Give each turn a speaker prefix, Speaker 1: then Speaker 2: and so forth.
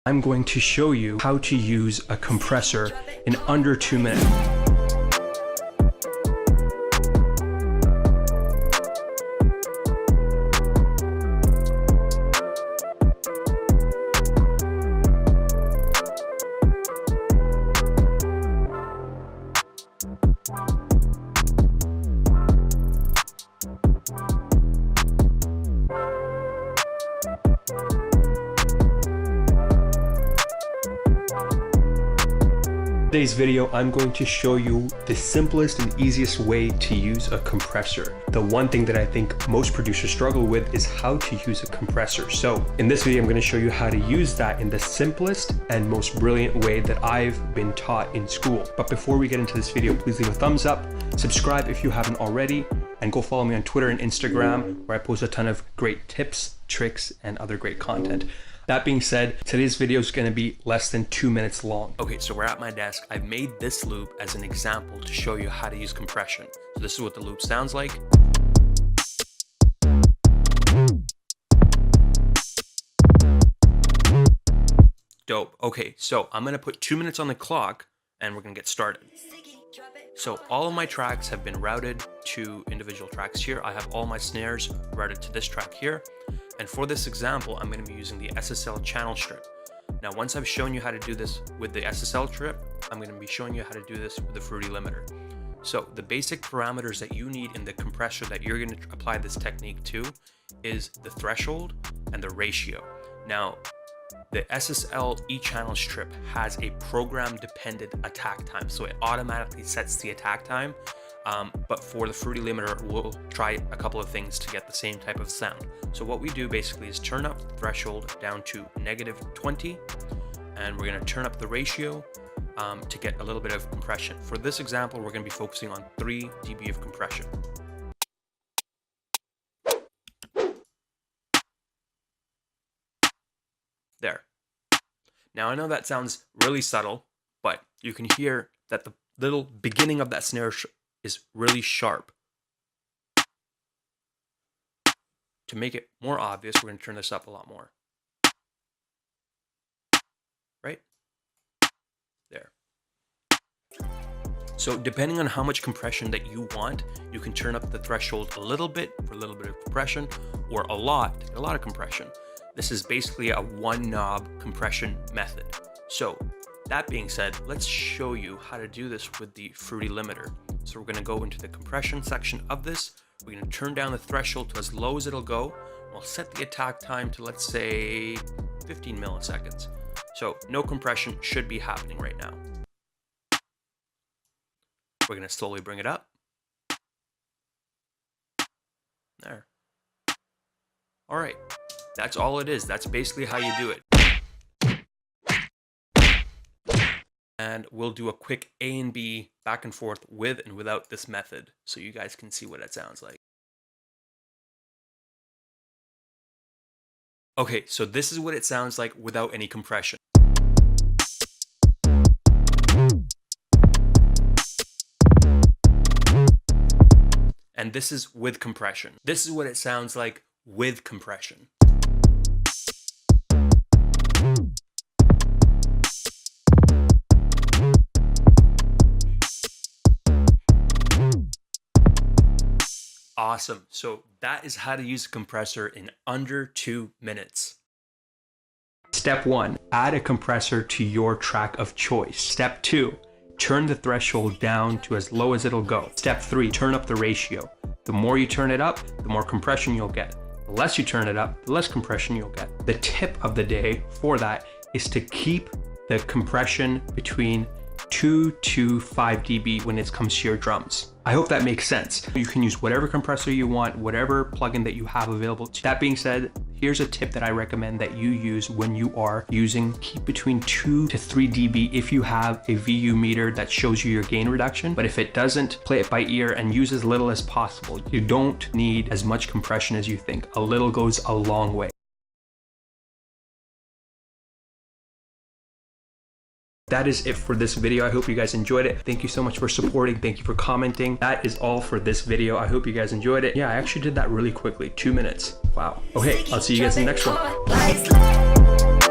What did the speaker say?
Speaker 1: I'm going to show you how to use a compressor in under 2 minutes. In today's video, I'm going to show you the simplest and easiest way to use a compressor. The one thing that I think most producers struggle with is how to use a compressor. So in this video, I'm going to show you how to use that in the simplest and most brilliant way that I've been taught in school. But before we get into this video, please leave a thumbs up, subscribe if you haven't already, and go follow me on Twitter and Instagram, where I post a ton of great tips, tricks, and other great content. That being said, today's video is going to be less than 2 minutes long. Okay, so we're at my desk. I've made this loop as an example to show you how to use compression. So this is what the loop sounds like. Dope. Okay, so I'm going to put 2 minutes on the clock and we're going to get started. So all of my tracks have been routed to individual tracks here. I have all my snares routed to this track here. And for this example, I'm going to be using the SSL channel strip. Now, once I've shown you how to do this with the SSL strip, I'm going to be showing you how to do this with the Fruity limiter. So the basic parameters that you need in the compressor that you're going to apply this technique to is the threshold and the ratio. Now, the SSL e-channel strip has a program dependent attack time. So it automatically sets the attack time. But for the Fruity limiter, we'll try a couple of things to get the same type of sound. So what we do basically is turn up the threshold down to -20, and we're going to turn up the ratio to get a little bit of compression. For this example, we're going to be focusing on 3 dB of compression. There. Now I know that sounds really subtle, but you can hear that the little beginning of that snare is really sharp. To make it more obvious, we're going to turn this up a lot more. Right? There. So depending on how much compression that you want, you can turn up the threshold a little bit for a little bit of compression, or a lot of compression. This is basically a one knob compression method. So that being said, let's show you how to do this with the Fruity limiter. So we're going to go into the compression section of this. We're going to turn down the threshold to as low as it'll go. We'll set the attack time to, let's say, 15 milliseconds. So no compression should be happening right now. We're going to slowly bring it up. There. All right. That's all it is. That's basically how you do it. And we'll do a quick A and B back and forth with and without this method so you guys can see what it sounds like. Okay, so this is what it sounds like without any compression. And this is with compression. This is what it sounds like with compression. Awesome. So that is how to use a compressor in under 2 minutes. Step 1, add a compressor to your track of choice. Step 2, turn the threshold down to as low as it'll go. Step 3, turn up the ratio. The more you turn it up, the more compression you'll get. The less you turn it up, the less compression you'll get. The tip of the day for that is to keep the compression between 2 to 5 dB when it comes to your drums. I hope that makes sense. You can use whatever compressor you want, whatever plugin that you have available. That being said, here's a tip that I recommend that you use when you are using. Keep between 2 to 3 dB if you have a VU meter that shows you your gain reduction. But if it doesn't, play it by ear and use as little as possible. You don't need as much compression as you think. A little goes a long way. That is it for this video. I hope you guys enjoyed it. Thank you so much for supporting. Thank you for commenting. That is all for this video. I hope you guys enjoyed it. Yeah, I actually did that really quickly. 2 minutes. Wow. Okay, I'll see you guys in the next one.